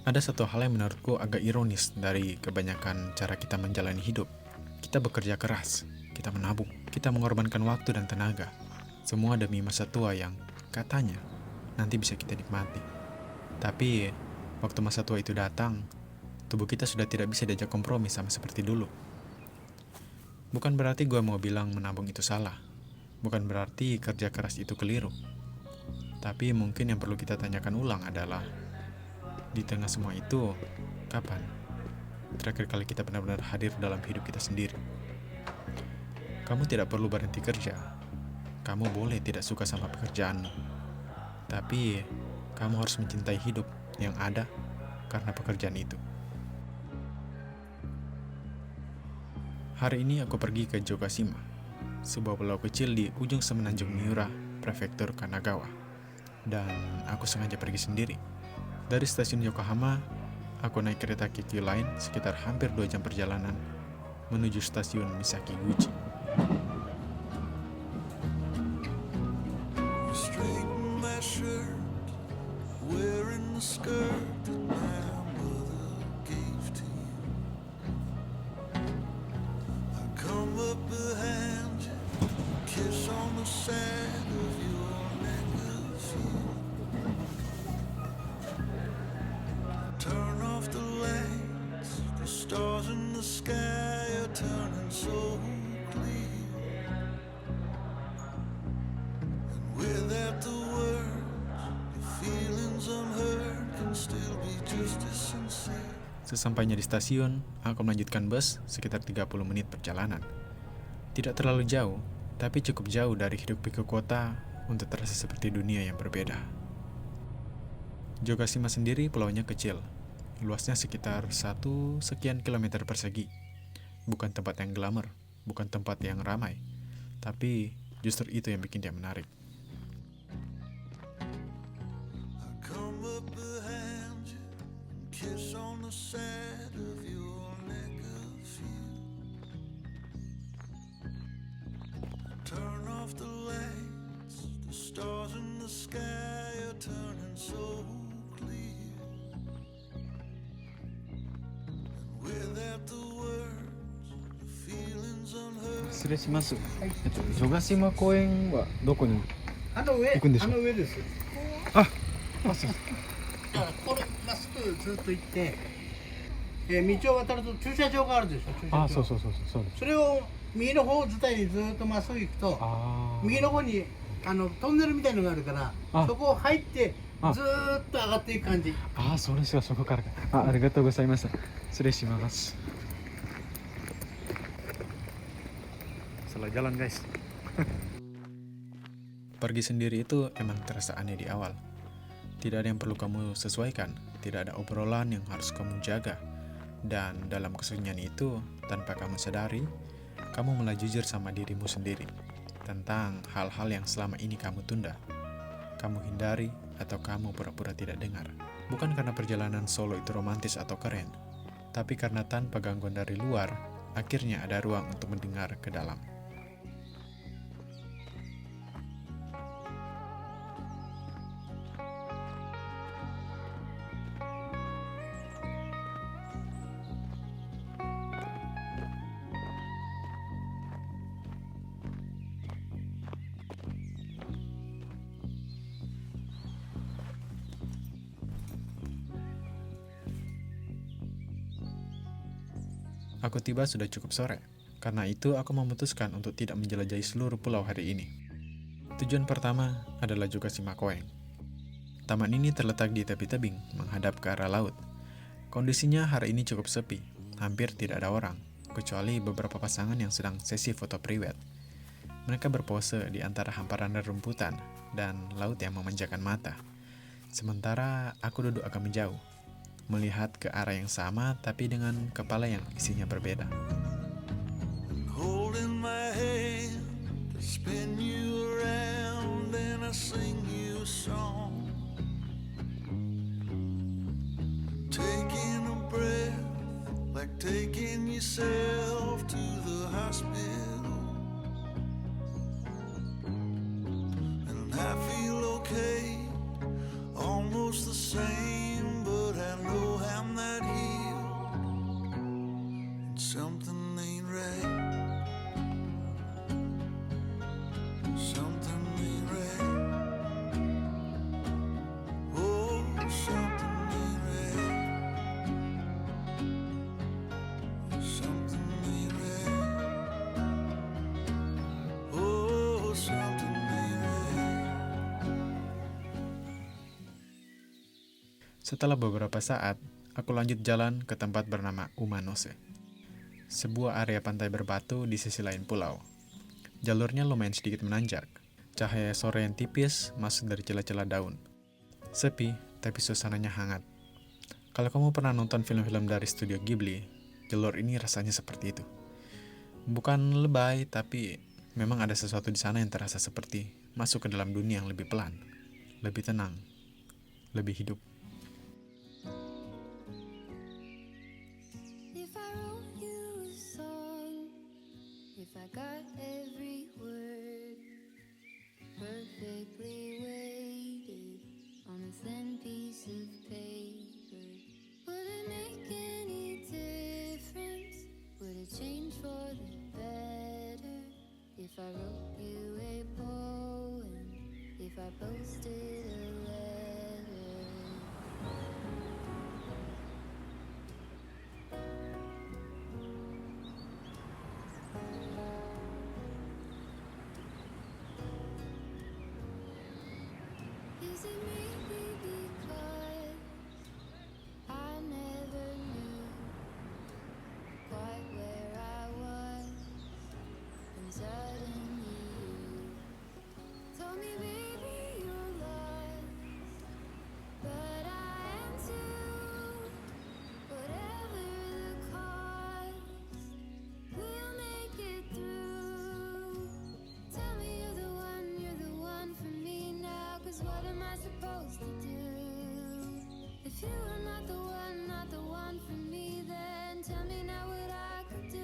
Ada satu hal yang menurutku agak ironis dari kebanyakan cara kita menjalani hidup. Kita bekerja keras, kita menabung, kita mengorbankan waktu dan tenaga. Semua demi masa tua yang katanya nanti bisa kita nikmati. Tapi waktu masa tua itu datang, tubuh kita sudah tidak bisa diajak kompromi sama seperti dulu. Bukan berarti gue mau bilang menabung itu salah. Bukan berarti kerja keras itu keliru. Tapi mungkin yang perlu kita tanyakan ulang adalah, di tengah semua itu, kapan terakhir kali kita benar-benar hadir dalam hidup kita sendiri? Kamu tidak perlu berhenti kerja. Kamu boleh tidak suka sama pekerjaanmu. Tapi, kamu harus mencintai hidup yang ada karena pekerjaan itu. Hari ini aku pergi ke Jogashima, sebuah pulau kecil di ujung semenanjung Miura, prefektur Kanagawa. Dan aku sengaja pergi sendiri. Dari stasiun Yokohama, aku naik kereta Kyukyu Line sekitar hampir 2 jam perjalanan menuju stasiun Misakiguchi. Straighten my shirt, wearing the skirt that my mother gave to you. I come up behind you, kiss on the side of your neck of you. Turn off the lights, the stars in the sky are turning so clear. And without the words, the feelings unheard can still be just as sincere. Sesampainya di stasiun, aku melanjutkan bus sekitar 30 menit perjalanan. Tidak terlalu jauh, tapi cukup jauh dari hidup pikuk kota untuk terasa seperti dunia yang berbeda. Jogashima sendiri pulaunya kecil, luasnya sekitar 1 sekian kilometer persegi. Bukan tempat yang glamour, bukan tempat yang ramai, tapi justru itu yang bikin dia menarik. I come up behind you and kiss on the side of your neck of you. Turn off the lights, the stars in the sky are turning so clear. And without the words, the feelings unheard. 失礼します。女ヶ島公園はどこに行くんでしょう。上です。あ、そう。だからこれまっすぐずっと行って、道を渡ると駐車場があるでしょ。駐車場。あ、そうです。それを右の方伝いにずっとまっすぐ行くと、あ右の方にトンネルみたいのがあるからあ、そこを入ってあずーっと上がっていく感じ。あ、それしかそこからか。ありがとうございます。失礼します。Salah jalan guys. Pergi sendiri itu emang terasa aneh di awal. Tidak ada yang perlu kamu sesuaikan, tidak ada obrolan yang harus kamu jaga. Dan dalam kesunyian itu, tanpa kamu sadari, kamu mulai jujur sama dirimu sendiri tentang hal-hal yang selama ini kamu tunda. Kamu hindari atau kamu pura-pura tidak dengar. Bukan karena perjalanan solo itu romantis atau keren, tapi karena tanpa gangguan dari luar, akhirnya ada ruang untuk mendengar ke dalam. Aku tiba sudah cukup sore. Karena itu, aku memutuskan untuk tidak menjelajahi seluruh pulau hari ini. Tujuan pertama adalah Jogashima Koen. Taman ini terletak di tepi tebing, menghadap ke arah laut. Kondisinya hari ini cukup sepi, hampir tidak ada orang, kecuali beberapa pasangan yang sedang sesi foto priwet. Mereka berpose di antara hamparan rerumputan dan laut yang memanjakan mata. Sementara aku duduk agak menjauh, melihat ke arah yang sama tapi dengan kepala yang isinya berbeda. Holding my hand, I spin you around and I sing you a song. Taking a breath, like taking yourself to the hospital. And I feel okay, almost the same, but I know Setelah beberapa saat, aku lanjut jalan ke tempat bernama Umanose, sebuah area pantai berbatu di sisi lain pulau. Jalurnya lumayan sedikit menanjak. Cahaya sore yang tipis masuk dari celah-celah daun. Sepi, tapi suasananya hangat. Kalau kamu pernah nonton film-film dari studio Ghibli, jalur ini rasanya seperti itu. Bukan lebay, tapi memang ada sesuatu di sana yang terasa seperti masuk ke dalam dunia yang lebih pelan, lebih tenang, lebih hidup. If I wrote you a song, if I got every word perfectly weighted on a thin piece of paper, would it make any difference? Would it change for the better if I wrote you a poem, if I posted a letter? Is it maybe because I never knew quite where I was, and suddenly you told me, baby, you're lost, but I am too. Whatever the cost, we'll make it through. Tell me you're the one for me now, 'cause what am I supposed to do? If you are not the one for me, then tell me now what I could do.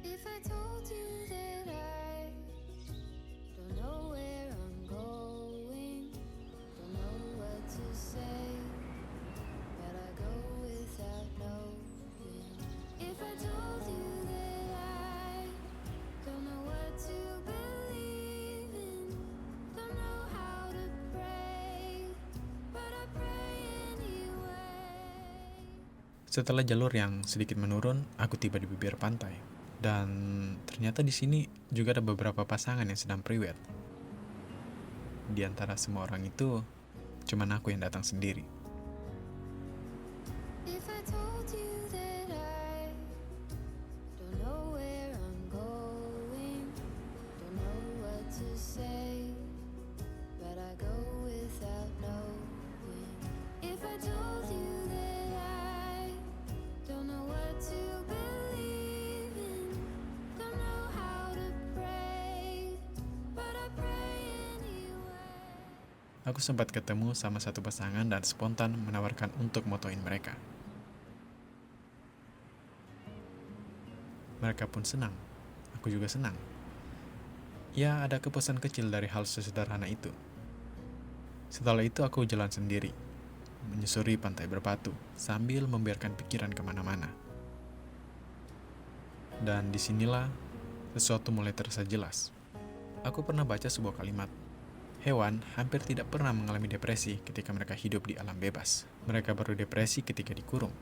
If I told you that I don't know where I'm going, don't know what to say, but I go without knowing. If I told you that I don't know what to believe in, don't know how to pray, but I pray anyway. Setelah jalur yang sedikit menurun, aku tiba di bibir pantai. Dan ternyata di sini juga ada beberapa pasangan yang sedang priwet. Di antara semua orang itu, cuman aku yang datang sendiri. If I told you that I don't know where I'm going, don't know what to say, but I go without knowing. If I told you that I don't know what to believe in, don't know how to pray, but I pray anyway. Aku sempat ketemu sama satu pasangan dan spontan menawarkan untuk motoin mereka. Mereka pun senang. Aku juga senang. Ya, ada kepuasan kecil dari hal sesederhana itu. Setelah itu aku jalan sendiri, menyusuri pantai berbatu, sambil membiarkan pikiran kemana-mana. Dan disinilah sesuatu mulai terasa jelas. Aku pernah baca sebuah kalimat. Hewan hampir tidak pernah mengalami depresi ketika mereka hidup di alam bebas. Mereka baru depresi ketika dikurung.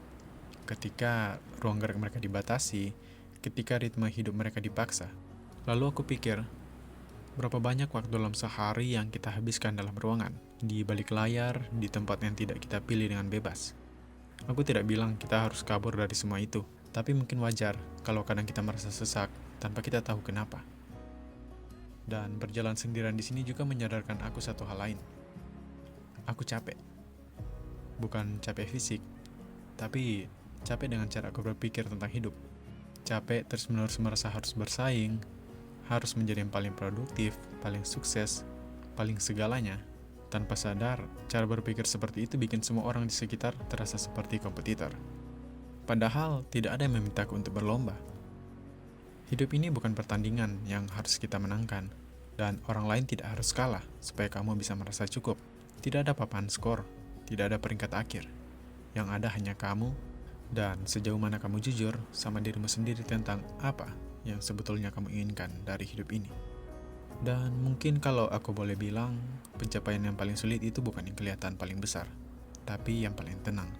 Ketika ruang gerak mereka dibatasi, ketika ritme hidup mereka dipaksa. Lalu aku pikir, berapa banyak waktu dalam sehari yang kita habiskan dalam ruangan, di balik layar, di tempat yang tidak kita pilih dengan bebas. Aku tidak bilang kita harus kabur dari semua itu, tapi mungkin wajar kalau kadang kita merasa sesak tanpa kita tahu kenapa. Dan berjalan sendirian di sini juga menyadarkan aku satu hal lain. Aku capek. Bukan capek fisik, tapi capek dengan cara aku berpikir tentang hidup. Capek terus-menerus merasa harus bersaing, harus menjadi yang paling produktif, paling sukses, paling segalanya. Tanpa sadar, cara berpikir seperti itu bikin semua orang di sekitar terasa seperti kompetitor. Padahal tidak ada yang memintaku untuk berlomba. Hidup ini bukan pertandingan yang harus kita menangkan, dan orang lain tidak harus kalah supaya kamu bisa merasa cukup. Tidak ada papan skor, tidak ada peringkat akhir. Yang ada hanya kamu, dan sejauh mana kamu jujur sama dirimu sendiri tentang apa yang sebetulnya kamu inginkan dari hidup ini. Dan mungkin kalau aku boleh bilang, pencapaian yang paling sulit itu bukan yang kelihatan paling besar, tapi yang paling tenang.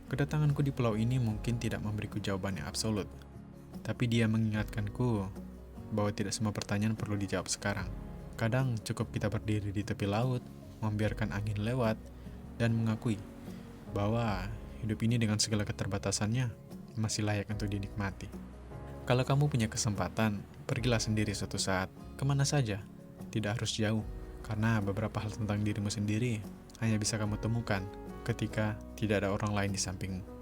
Kedatanganku di pulau ini mungkin tidak memberiku jawaban yang absolut, tapi dia mengingatkanku bahwa tidak semua pertanyaan perlu dijawab sekarang. Kadang cukup kita berdiri di tepi laut, membiarkan angin lewat, dan mengakui bahwa hidup ini dengan segala keterbatasannya masih layak untuk dinikmati. Kalau kamu punya kesempatan, pergilah sendiri suatu saat, kemana saja, tidak harus jauh, karena beberapa hal tentang dirimu sendiri hanya bisa kamu temukan ketika tidak ada orang lain di sampingmu.